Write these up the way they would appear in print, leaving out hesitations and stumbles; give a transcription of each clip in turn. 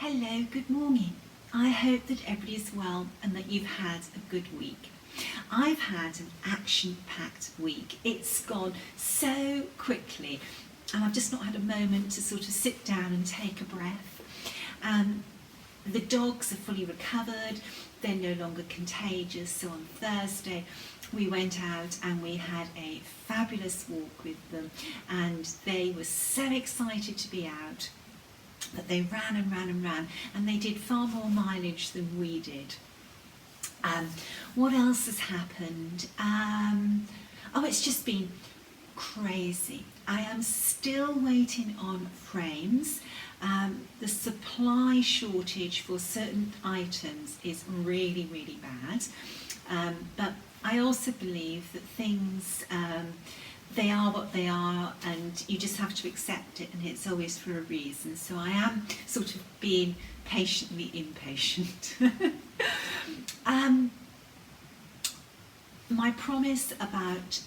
Hello, good morning. I hope that everybody's well and that you've had a good week. I've had an action-packed week. It's gone so quickly and I've just not had a moment to sort of sit down and take a breath. The dogs are fully recovered, they're no longer contagious, so on Thursday we went out and we had a fabulous walk with them and they were so excited to be out that they ran and ran and ran, and they did far more mileage than we did. What else has happened? It's just been crazy. I am still waiting on frames. The supply shortage for certain items is really, really bad. But I also believe that things, they are what they are and you just have to accept it, and it's always for a reason. So I am sort of being patiently impatient. My promise about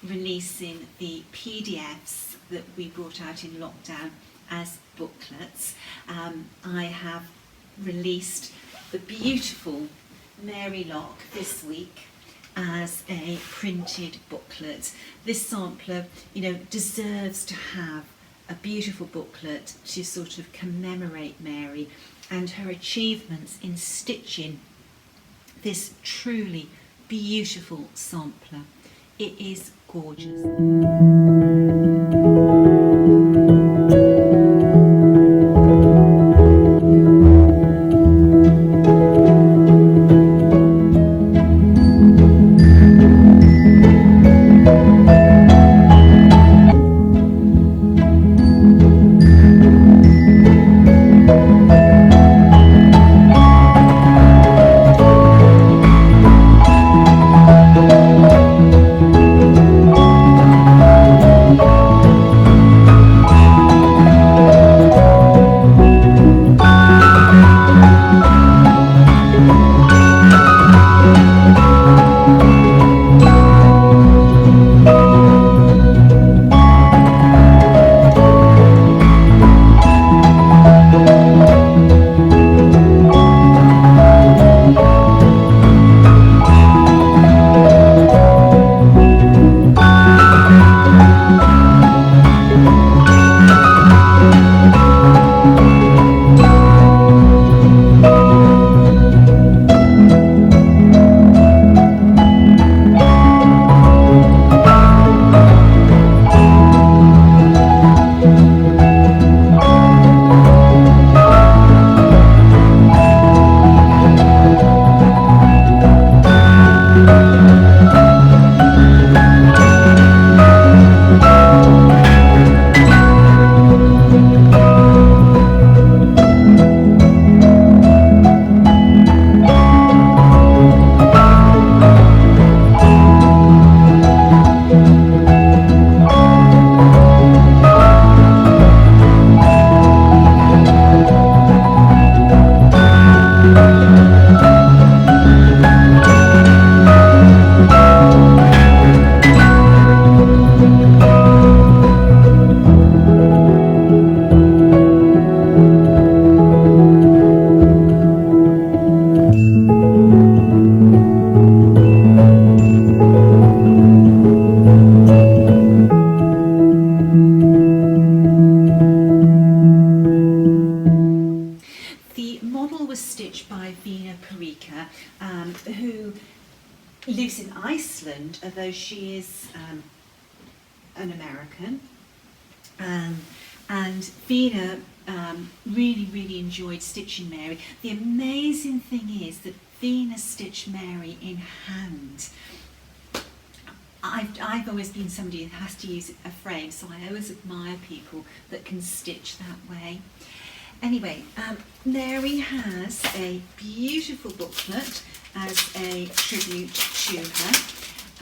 releasing the PDFs that we brought out in lockdown as booklets, I have released the beautiful Mary Lock this week as a printed booklet. This sampler, deserves to have a beautiful booklet to sort of commemorate Mary and her achievements in stitching this truly beautiful sampler. It is gorgeous. Who lives in Iceland, although she is an American. And Vina really enjoyed stitching Mary. The amazing thing is that Vina stitched Mary in hand. I've always been somebody who has to use a frame, so I always admire people that can stitch that way. Anyway, Mary has a beautiful booklet as a tribute to her,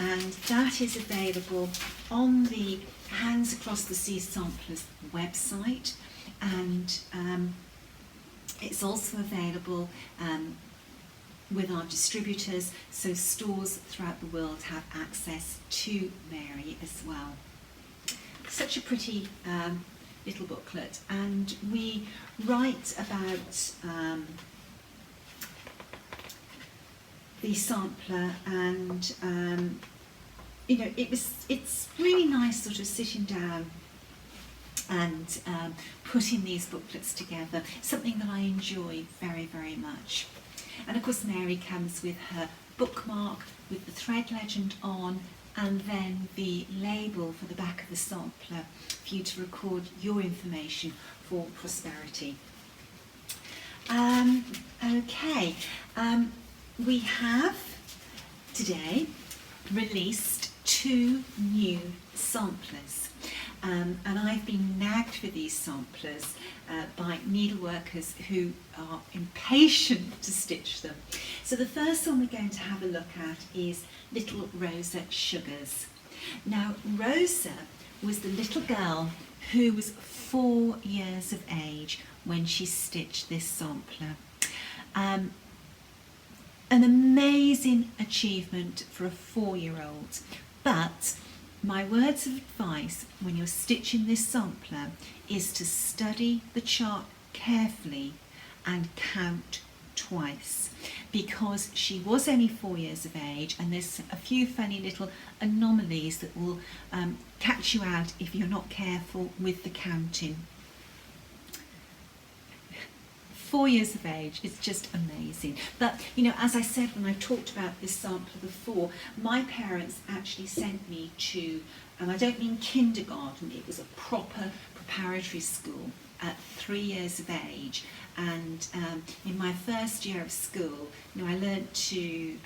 and that is available on the Hands Across the Sea Samplers website, and it's also available with our distributors, so stores throughout the world have access to Mary as well. Such a pretty little booklet, and we write about the sampler, and you know, it's really nice sort of sitting down and putting these booklets together. Something that I enjoy very, very much. And of course Mary comes with her bookmark with the thread legend on, and then the label for the back of the sampler for you to record your information for prosperity. Okay, we have today released 2 new samplers, and I've been nagged for these samplers by needleworkers who are impatient to stitch them. So the first one we're going to have a look at is little Rosa Sugars. Now Rosa was the little girl who was 4 years of age when she stitched this sampler. An amazing achievement for a 4-year-old, but my words of advice when you're stitching this sampler is to study the chart carefully and count twice, because she was only 4 years of age, and there's a few funny little anomalies that will catch you out if you're not careful with the counting. 4 years of age is just amazing. But you know, as I said when I talked about this sampler before, my parents actually sent me to, and I don't mean kindergarten, it was a proper preparatory school at 3 years of age. And in my first year of school, you know, I learnt to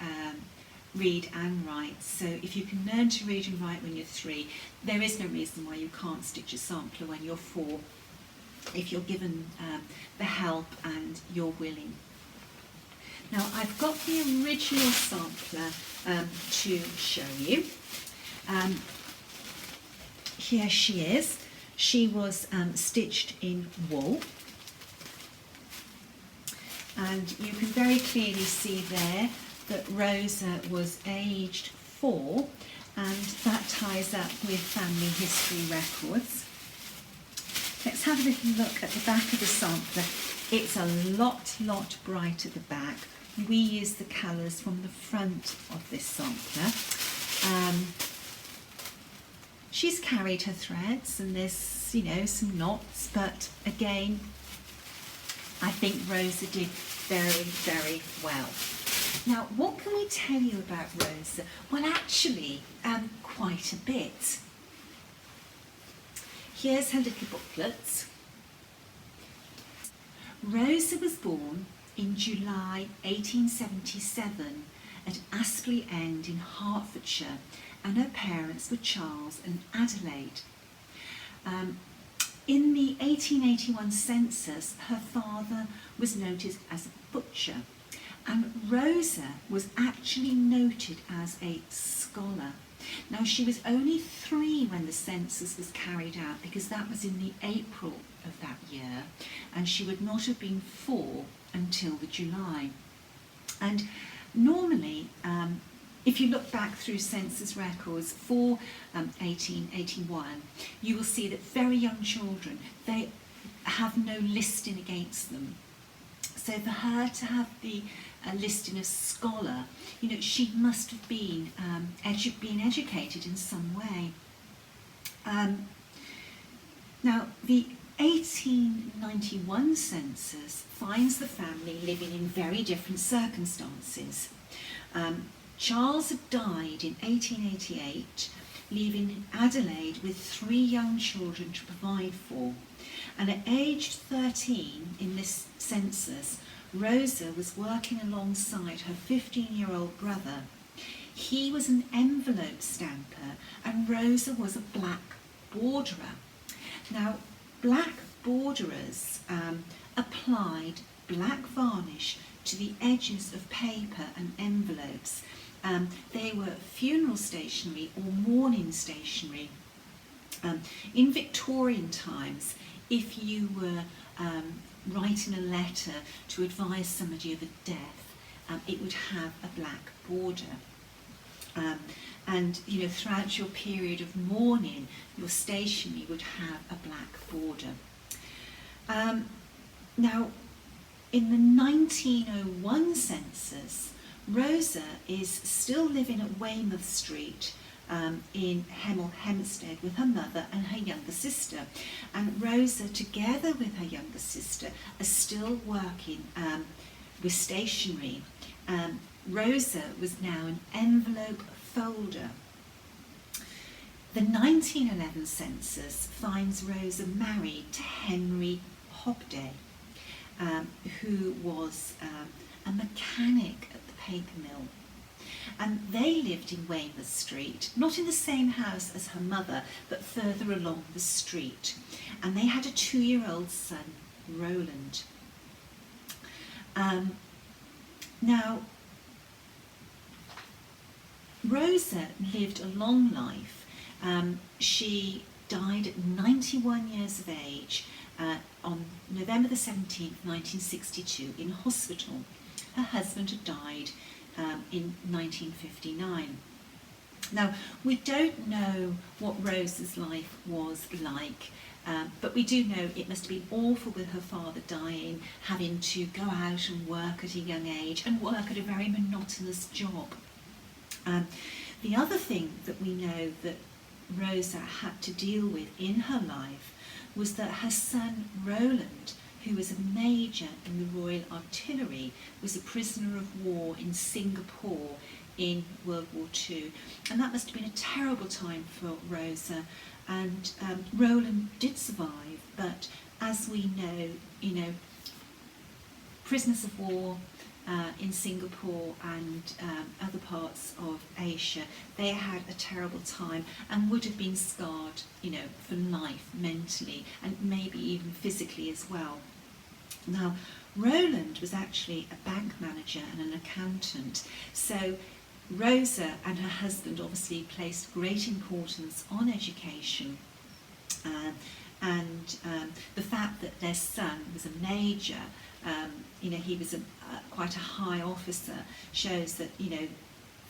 read and write. So if you can learn to read and write when you're 3, there is no reason why you can't stitch a sampler when you're 4, if you're given the help and you're willing. Now I've got the original sampler to show you. Here she is. She was stitched in wool, and you can very clearly see there that Rosa was aged 4, and that ties up with family history records. Let's have a little look at the back of the sampler. It's a lot brighter at the back. We use the colours from the front of this sampler. She's carried her threads, and there's, you know, some knots, but again, I think Rosa did very, very well. Now, what can we tell you about Rosa? Well, actually, quite a bit. Here's her little booklet. Rosa was born in July 1877 at Aspley End in Hertfordshire, and her parents were Charles and Adelaide. In the 1881 census, her father was noted as a butcher, and Rosa was actually noted as a scholar. Now, she was only 3 when the census was carried out, because that was in the April of that year, and she would not have been 4 until the July. And normally, if you look back through census records for 1881, you will see that very young children, they have no listing against them. So for her to have the listing of scholar, you know, she must have been been educated in some way. Now, the 1891 census finds the family living in very different circumstances. Charles had died in 1888, leaving Adelaide with 3 young children to provide for. And at age 13 in this census, Rosa was working alongside her 15-year-old brother. He was an envelope stamper, and Rosa was a black borderer. Now, black borderers applied black varnish to the edges of paper and envelopes. They were funeral stationery or mourning stationery. In Victorian times, if you were writing a letter to advise somebody of a death, it would have a black border. and throughout your period of mourning, your stationery would have a black border. Now, in the 1901 census, Rosa is still living at Weymouth Street in Hemel Hempstead with her mother and her younger sister. And Rosa, together with her younger sister, are still working with stationery. Rosa was now an envelope folder. The 1911 census finds Rosa married to Henry Hobday, who was a mechanic at the paper mill. And they lived in Weymouth Street, not in the same house as her mother, but further along the street. And they had a 2-year-old son, Roland. Now, Rosa lived a long life. She died at 91 years of age on November the 17th, 1962, in hospital. Her husband had died in 1959. Now, we don't know what Rosa's life was like, but we do know it must have been awful with her father dying, having to go out and work at a young age and work at a very monotonous job. The other thing that we know that Rosa had to deal with in her life was that her son Roland, who was a major in the Royal Artillery, was a prisoner of war in Singapore in World War II. And that must have been a terrible time for Rosa. And Roland did survive, but as we know, prisoners of war in Singapore and other parts of Asia, they had a terrible time and would have been scarred, for life, mentally, and maybe even physically as well. Now, Roland was actually a bank manager and an accountant, so Rosa and her husband obviously placed great importance on education, and the fact that their son was a major, he was quite a high officer, shows that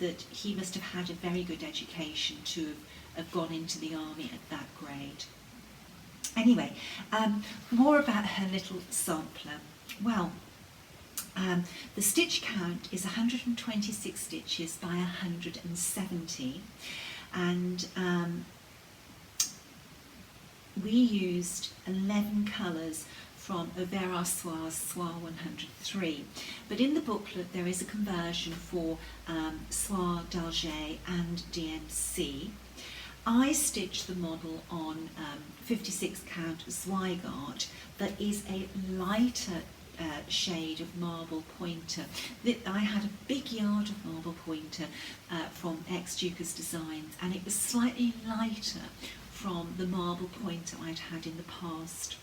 that he must have had a very good education to have gone into the army at that grade. Anyway, more about her little sampler. Well, the stitch count is 126 stitches by 170, and we used 11 colours from Auvert Soie's Soie 103, but in the booklet there is a conversion for Soie d'Alger and DMC. I stitched the model on 56 count Zweigart that is a lighter shade of marble pointer. I had a big yard of marble pointer from ex-Duca's Designs, and it was slightly lighter from the marble pointer I'd had in the past.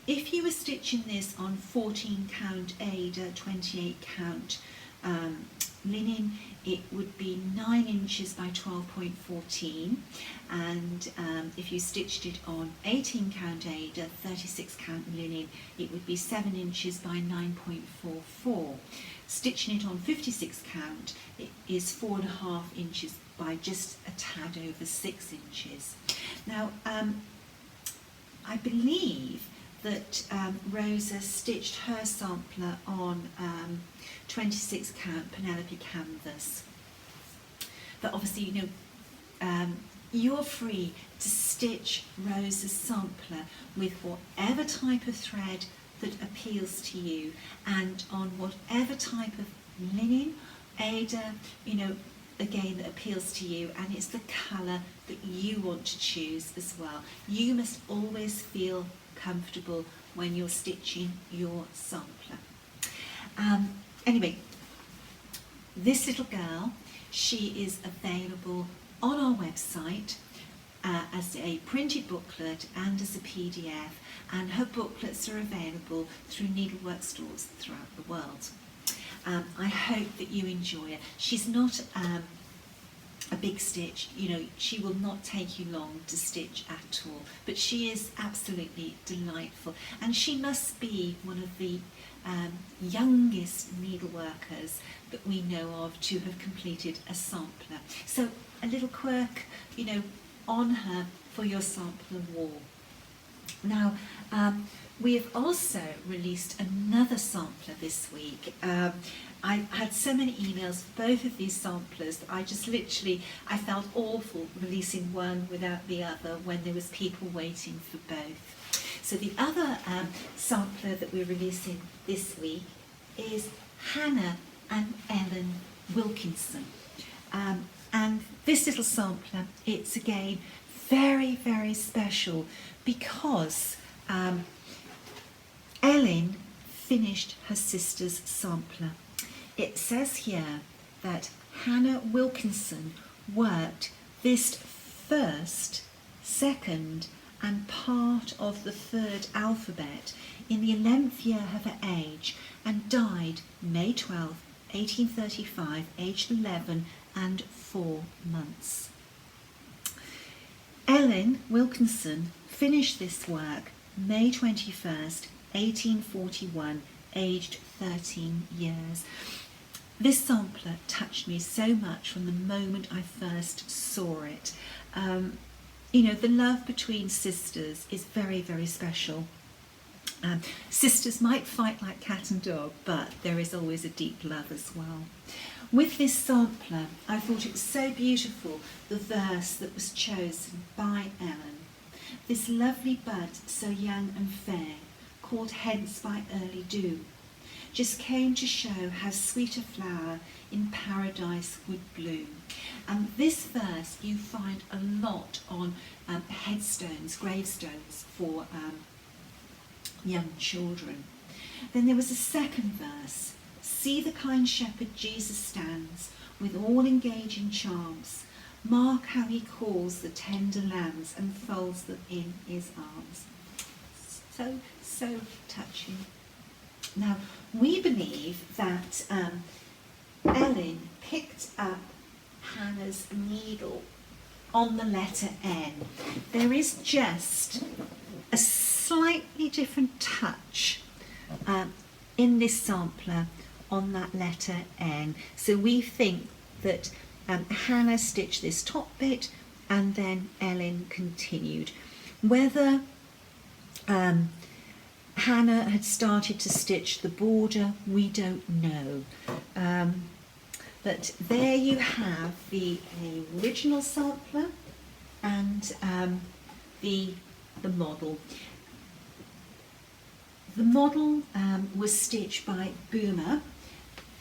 If you were stitching this on 14 count Aida, 28 count linen, it would be 9 inches by 12.14, and if you stitched it on 18 count Aida, 36 count linen, it would be 7 inches by 9.44. Stitching it on 56 count, it is 4.5 inches by just a tad over 6 inches. Now, I believe that Rosa stitched her sampler on 26 count Penelope canvas. But obviously, you're free to stitch Rosa's sampler with whatever type of thread that appeals to you, and on whatever type of linen, Aida, again, that appeals to you, and it's the colour that you want to choose as well. You must always feel comfortable when you're stitching your sampler. Anyway, this little girl, she is available on our website as a printed booklet and as a PDF, and her booklets are available through needlework stores throughout the world. I hope that you enjoy it. She's not a big stitch. You know, she will not take you long to stitch at all, but she is absolutely delightful, and she must be one of the youngest needleworkers that we know of to have completed a sampler. So a little quirk, you know, on her for your sampler wall. Now, we have also released another sampler this week. I had so many emails for both of these samplers that I just literally, I felt awful releasing one without the other when there was people waiting for both. So the other sampler that we're releasing this week is Hannah and Ellen Wilkinson. And this little sampler, it's again very, very special because Ellen finished her sister's sampler. It says here that Hannah Wilkinson worked this first, second and part of the third alphabet in the 11th year of her age and died May 12, 1835, aged 11 and 4 months. Ellen Wilkinson finished this work May 21st, 1841, aged 13 years. This sampler touched me so much from the moment I first saw it. You know, the love between sisters is very, very special. Sisters might fight like cat and dog, but there is always a deep love as well. With this sampler, I thought it was so beautiful, the verse that was chosen by Ellen. This lovely bud, so young and fair, called hence by early dew, just came to show how sweet a flower in paradise would bloom. And this verse you find a lot on headstones, gravestones for young children. Then there was a second verse. See the kind shepherd Jesus stands, with all engaging charms. Mark how he calls the tender lambs and folds them in his arms. So, so touching. Now, we believe that Ellen picked up Hannah's needle on the letter N. There is just a slightly different touch in this sampler on that letter N. So we think that Hannah stitched this top bit and then Ellen continued. Whether Hannah had started to stitch the border, we don't know. But there you have the original sampler and the model. The model was stitched by Boomer,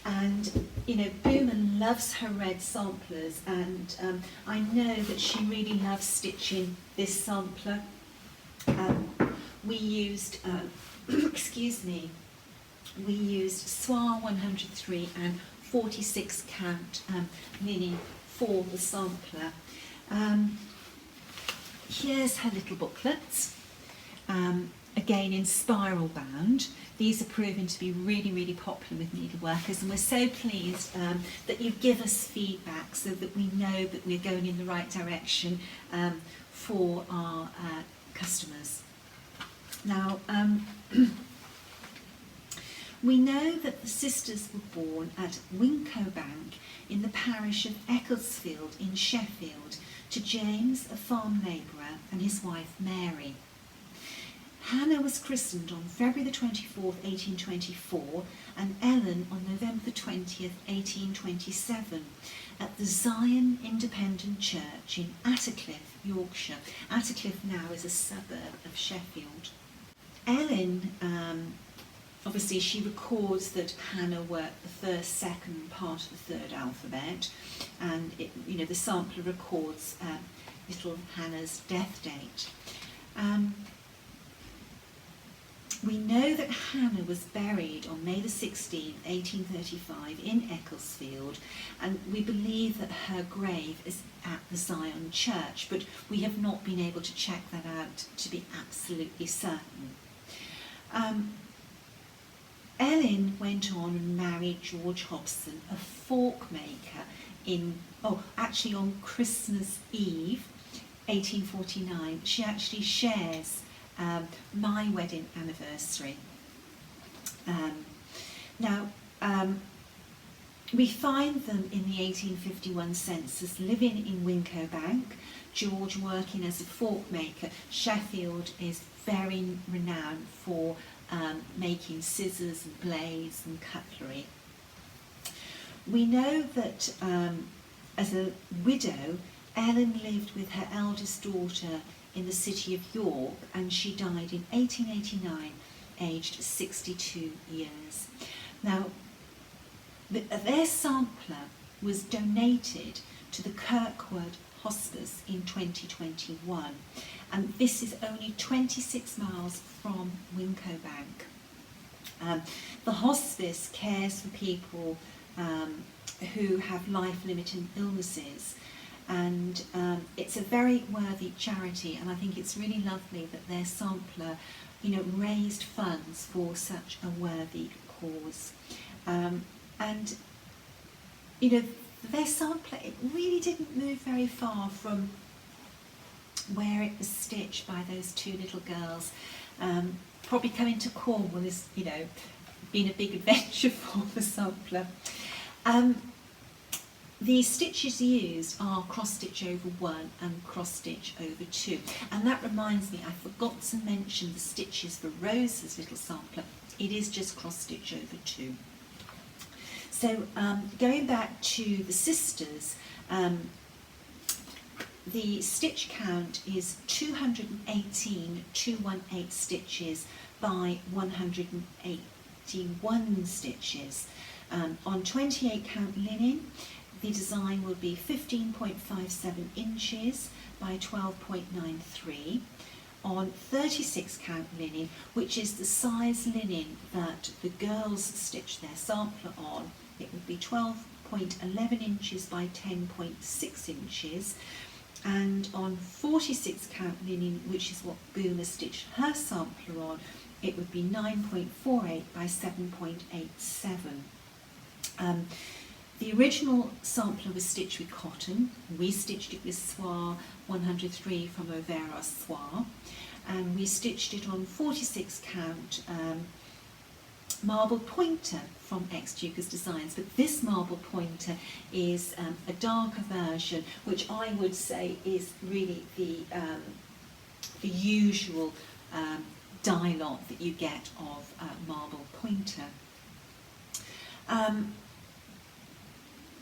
and you know, Boomer loves her red samplers, and I know that she really loves stitching this sampler. We used, excuse me, we used Soie 103 and 46 count linen for the sampler. Here's her little booklets, again in spiral bound. These are proving to be really, really popular with needleworkers, and we're so pleased that you give us feedback so that we know that we're going in the right direction for our customers. Now, we know that the sisters were born at Wincobank in the parish of Ecclesfield in Sheffield to James, a farm labourer, and his wife Mary. Hannah was christened on February the 24th, 1824, and Ellen on November the 20th, 1827, at the Zion Independent Church in Attercliffe, Yorkshire. Attercliffe now is a suburb of Sheffield. Ellen, obviously she records that Hannah worked the first, second part of the third alphabet, and it, you know, the sampler records little Hannah's death date. We know that Hannah was buried on May the 16th, 1835 in Ecclesfield, and we believe that her grave is at the Zion Church, but we have not been able to check that out to be absolutely certain. Ellen went on and married George Hobson, a fork maker on Christmas Eve 1849, she actually shares my wedding anniversary. We find them in the 1851 census living in Wincobank, George working as a fork maker. Sheffield is very renowned for making scissors and blades and cutlery. We know that as a widow, Ellen lived with her eldest daughter in the city of York, and she died in 1889, aged 62 years. Now, their sampler was donated to the Kirkwood Hospice in 2021, and this is only 26 miles from Wincobank. The hospice cares for people who have life-limiting illnesses, and it's a very worthy charity, and I think it's really lovely that their sampler, raised funds for such a worthy cause. And their sampler, it really didn't move very far from where it was stitched by those two little girls. Probably coming to Cornwall has, been a big adventure for the sampler. The stitches used are cross stitch over 1 and cross stitch over 2. And that reminds me, I forgot to mention the stitches for Rosa's little sampler. It is just cross stitch over 2. So going back to the sisters, the stitch count is 218 218 stitches by 181 stitches. On 28 count linen, the design will be 15.57 inches by 12.93. On 36 count linen, which is the size linen that the girls stitch their sampler on, it would be 12.11 inches by 10.6 inches. And on 46 count linen, which is what Boomer stitched her sampler on, it would be 9.48 by 7.87. The original sampler was stitched with cotton. We stitched it with soie 103 from Overa soie, and we stitched it on 46 count marble pointer from Ex-Duca's Designs, but this marble pointer is a darker version, which I would say is really the usual dye lot that you get of marble pointer.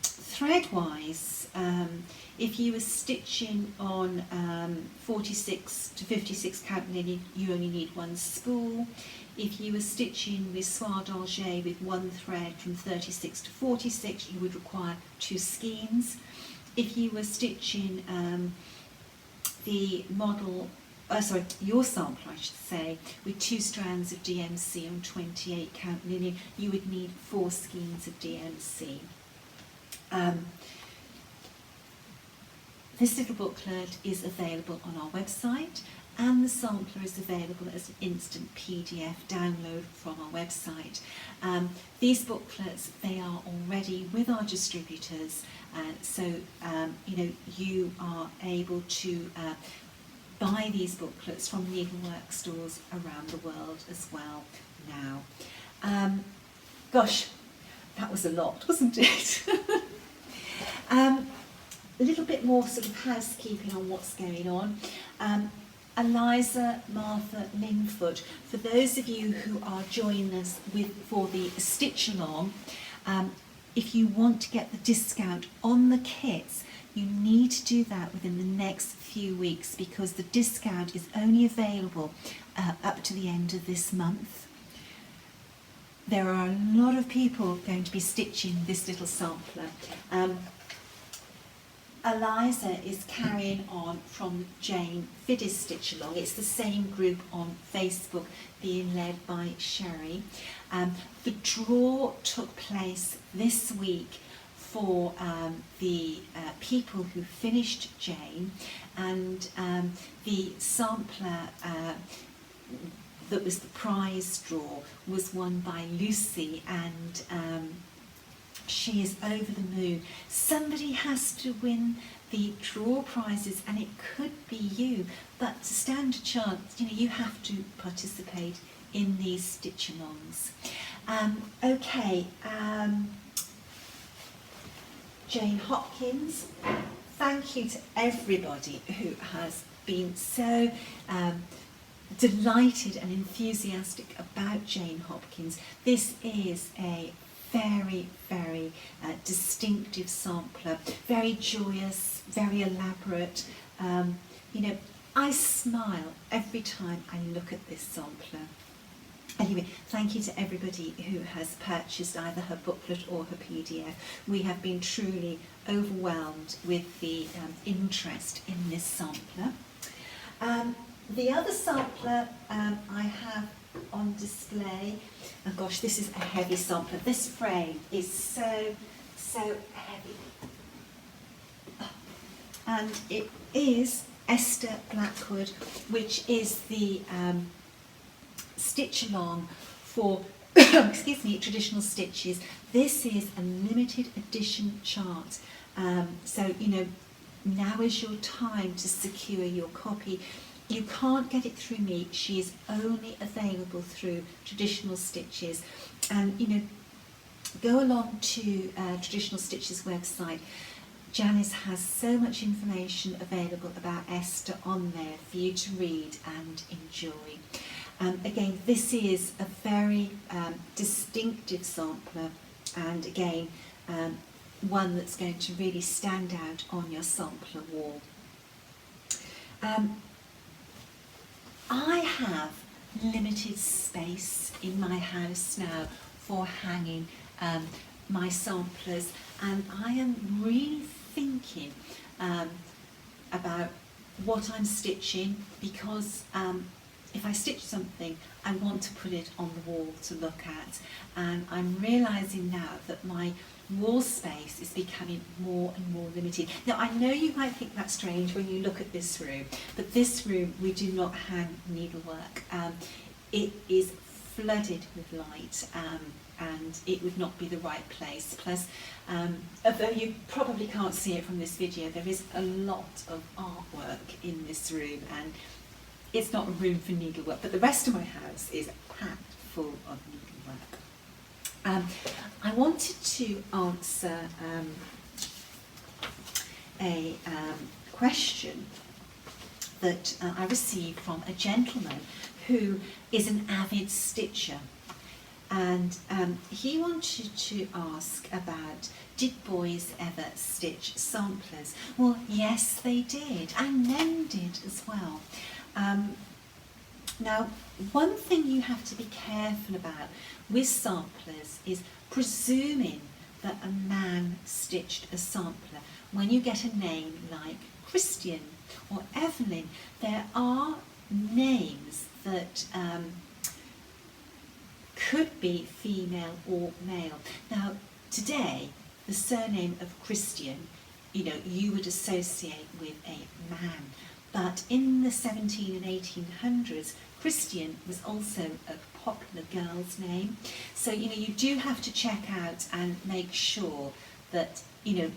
Thread-wise, if you were stitching on 46 to 56 count linen, you only need 1 spool. If you were stitching with soie d'Alger with 1 thread from 36 to 46, you would require 2 skeins. If you were stitching your sampler, I should say, with 2 strands of DMC on 28 count linen, you would need 4 skeins of DMC. This little booklet is available on our website, and the sampler is available as an instant PDF download from our website. These booklets, they are already with our distributors, so you are able to buy these booklets from needlework stores around the world as well now. Gosh, that was a lot, wasn't it? A little bit more sort of housekeeping on what's going on. Eliza, Marth, Linfoot, for those of you who are joining us for the stitch along, if you want to get the discount on the kits, you need to do that within the next few weeks, because the discount is only available up to the end of this month. There are a lot of people going to be stitching this little sampler. Eliza is carrying on from Jane Fiddis Stitch Along. It's the same group on Facebook, being led by Sherry. The draw took place this week for the people who finished Jane, and the sampler that was the prize draw was won by Lucy and She is over the moon. Somebody has to win the draw prizes, and it could be you, but to stand a chance, you have to participate in these stitch-alongs. Okay, Jane Hopkins, thank you to everybody who has been so delighted and enthusiastic about Jane Hopkins. This is a very, very distinctive sampler, very joyous, very elaborate. I smile every time I look at this sampler. Anyway, thank you to everybody who has purchased either her booklet or her PDF. We have been truly overwhelmed with the interest in this sampler. The other sampler I have on display, oh gosh, this is a heavy sampler. This frame is so heavy. And it is Esther Blackwood, which is the stitch along for excuse me, traditional stitches. This is a limited edition chart, so now is your time to secure your copy. You can't get it through me. She is only available through Traditional Stitches, and go along to Traditional Stitches website. Janice has so much information available about Esther on there for you to read and enjoy. Again, this is a very distinctive sampler, and again, one that's going to really stand out on your sampler wall. I have limited space in my house now for hanging my samplers, and I am really thinking about what I'm stitching, because if I stitch something, I want to put it on the wall to look at, and I'm realising now that my wall space is becoming more and more limited. Now, I know you might think that's strange when you look at this room, but this room we do not hang needlework. It is flooded with light, and it would not be the right place. Plus, although you probably can't see it from this video, there is a lot of artwork in this room, and it's not a room for needlework, but the rest of my house is packed full of needlework. I wanted to answer a question that I received from a gentleman who is an avid stitcher, and he wanted to ask about, did boys ever stitch samplers? Well, yes they did, and men did as well. Now, one thing you have to be careful about with samplers is presuming that a man stitched a sampler. When you get a name like Christian or Evelyn, there are names that could be female or male. Now, today, the surname of Christian, you would associate with a man. But in the 17 and 1800s, Christian was also a popular girl's name. So, you do have to check out and make sure that, the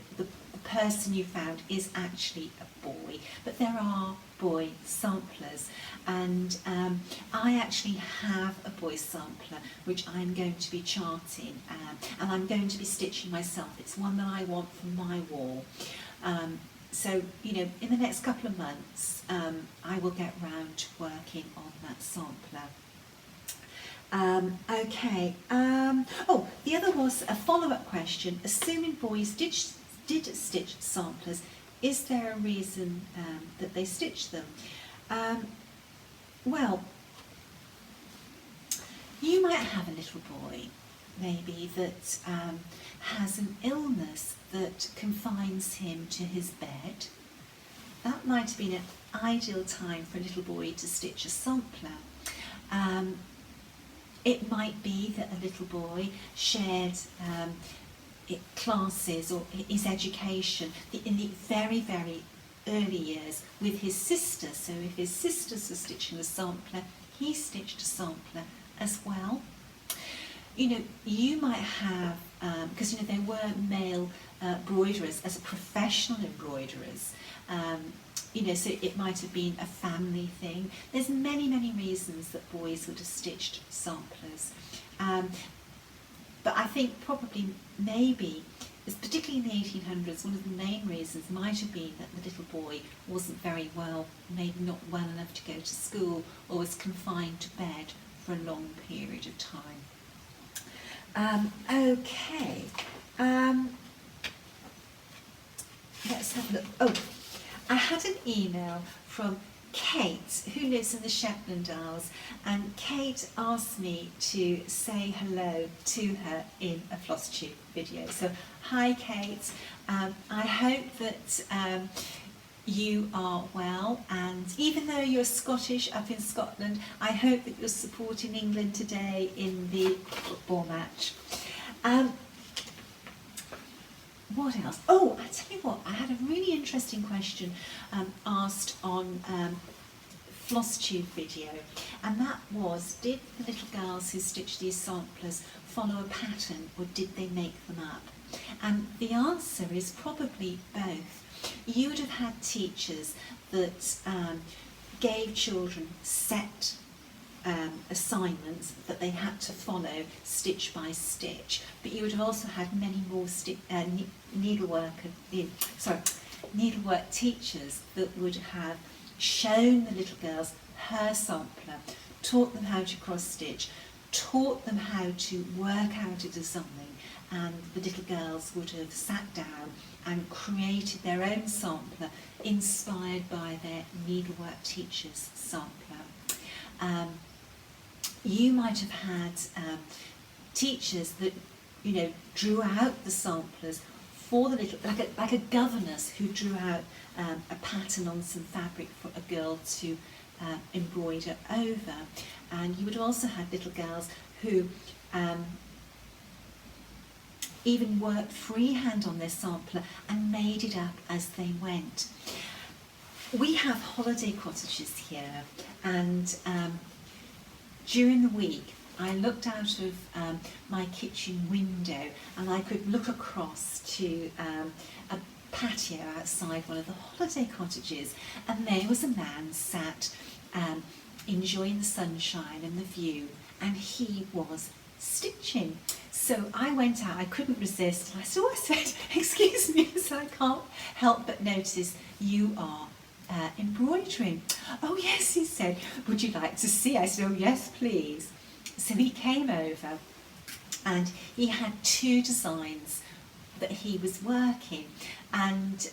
person you found is actually a boy. But there are boy samplers, and I actually have a boy sampler which I'm going to be charting, and I'm going to be stitching myself. It's one that I want for my wall. So, in the next couple of months, I will get round to working on that sampler. Okay. Oh, the other was a follow-up question. Assuming boys did stitch samplers, is there a reason that they stitched them? Well, you might have a little boy, maybe, that has an illness that confines him to his bed. That might have been an ideal time for a little boy to stitch a sampler. It might be that a little boy shared classes or his education in the very, very early years with his sister. So if his sisters were stitching a sampler, he stitched a sampler as well. You might have because there were male embroiderers as professional embroiderers. So it might have been a family thing. There's many, many reasons that boys would have stitched samplers. But I think probably, maybe, particularly in the 1800s, one of the main reasons might have been that the little boy wasn't very well, maybe not well enough to go to school, or was confined to bed for a long period of time. Okay. Let's have a look. Oh, I had an email from Kate, who lives in the Shetland Isles, and Kate asked me to say hello to her in a Flosstube video. So, hi Kate, I hope that you are well, and even though you're Scottish up in Scotland, I hope that you're supporting England today in the football match. What else? Oh, I tell you what, I had a really interesting question asked on Flosstube video, and that was, did the little girls who stitched these samplers follow a pattern, or did they make them up? And the answer is probably both. You would have had teachers that gave children set assignments that they had to follow stitch by stitch, but you would have also had many more needlework teachers that would have shown the little girls her sampler, taught them how to cross stitch, taught them how to work out a design, and the little girls would have sat down and created their own sampler inspired by their needlework teacher's sampler. You might have had teachers that, drew out the samplers for the little, like a governess who drew out a pattern on some fabric for a girl to embroider over. And you would have also had little girls who even worked freehand on their sampler and made it up as they went. We have holiday cottages here, and during the week I looked out of my kitchen window and I could look across to a patio outside one of the holiday cottages, and there was a man sat enjoying the sunshine and the view, and he was stitching. So I went out, I couldn't resist, and I said, excuse me, so I can't help but notice you are embroidering. Oh yes, he said, would you like to see? I said, oh yes, please. So he came over and he had two designs that he was working, and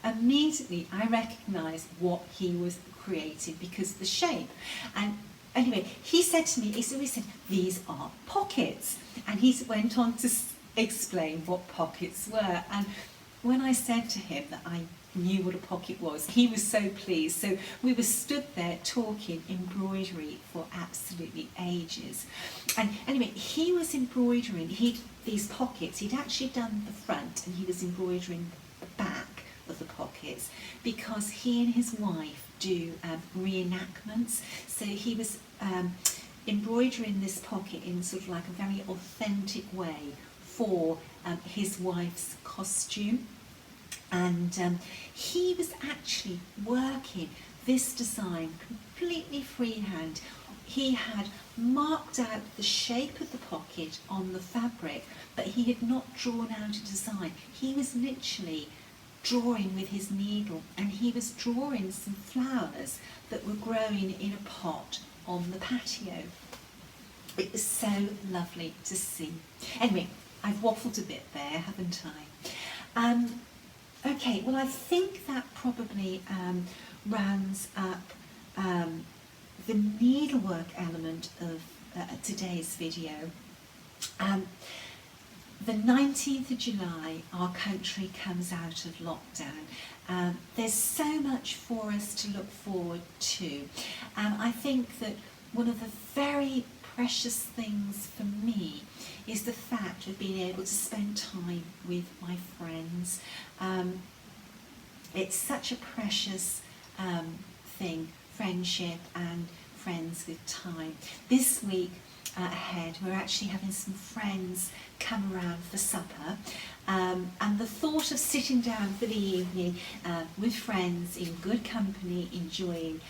immediately I recognised what he was creating because of the shape. And anyway, he said to me, he said, these are pockets, and he went on to explain what pockets were. And when I said to him that I knew what a pocket was, he was so pleased. So we were stood there talking embroidery for absolutely ages. And anyway, he was embroidering these pockets. He'd actually done the front, and he was embroidering the back of the pockets because he and his wife do reenactments. So he was embroidering this pocket in sort of like a very authentic way for his wife's costume. And he was actually working this design completely freehand. He had marked out the shape of the pocket on the fabric, but he had not drawn out a design. He was literally drawing with his needle, and he was drawing some flowers that were growing in a pot on the patio. It was so lovely to see. Anyway, I've waffled a bit there, haven't I? Okay, well, I think that probably rounds up the needlework element of today's video. The 19th of July, our country comes out of lockdown. There's so much for us to look forward to. I think that one of the very precious things for me is the fact of being able to spend time with my friends. It's such a precious thing, friendship and friends with time. This week ahead. We're actually having some friends come around for supper, and the thought of sitting down for the evening with friends in good company, enjoying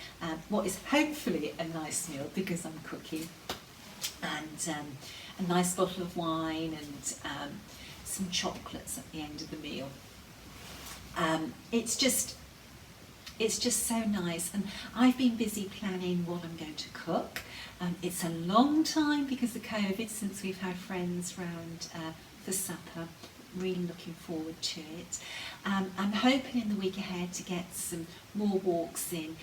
what is hopefully a nice meal because I'm cooking, and a nice bottle of wine and some chocolates at the end of the meal. It's just so nice, and I've been busy planning what I'm going to cook. It's a long time because of COVID since we've had friends round for supper. Really looking forward to it. I'm hoping in the week ahead to get some more walks in.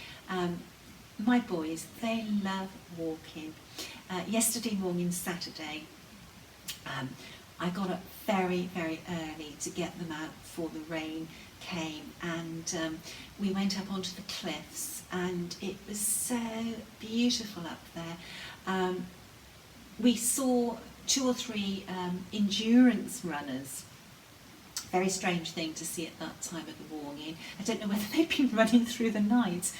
My boys, they love walking. Yesterday morning, Saturday, I got up very, very early to get them out before the rain came, and we went up onto the cliffs, and it was so beautiful up there. We saw 2 or 3 endurance runners. Very strange thing to see at that time of the morning. I don't know whether they've been running through the night.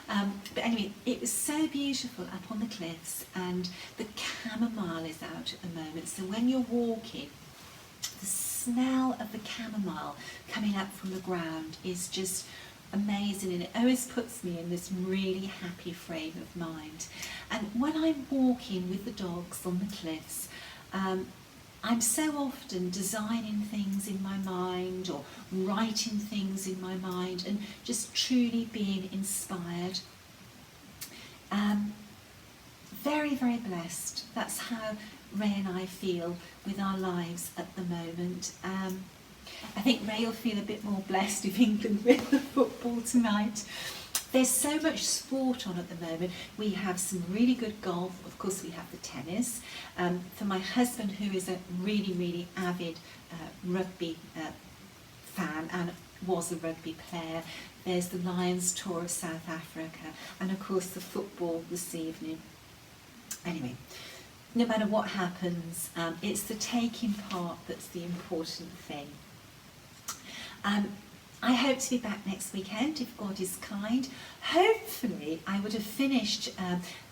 But anyway, it was so beautiful up on the cliffs, and the chamomile is out at the moment. So when you're walking, the smell of the chamomile coming up from the ground is just amazing, and it always puts me in this really happy frame of mind. And when I'm walking with the dogs on the cliffs, I'm so often designing things in my mind or writing things in my mind and just truly being inspired. Very, very blessed. That's how Ray and I feel with our lives at the moment. I think Ray will feel a bit more blessed if England win the football tonight. There's so much sport on at the moment. We have some really good golf. Of course, we have the tennis. For my husband, who is a really, really avid rugby fan and was a rugby player, there's the Lions Tour of South Africa, and of course the football this evening. Anyway, no matter what happens, it's the taking part that's the important thing. I hope to be back next weekend if God is kind. Hopefully I would have finished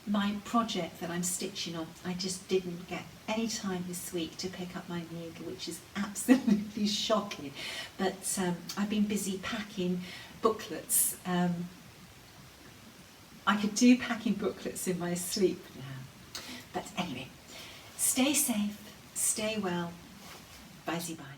my project that I'm stitching on. I just didn't get any time this week to pick up my needle, which is absolutely shocking. But I've been busy packing booklets. I could do packing booklets in my sleep now. But anyway, stay safe, stay well. Bye-bye.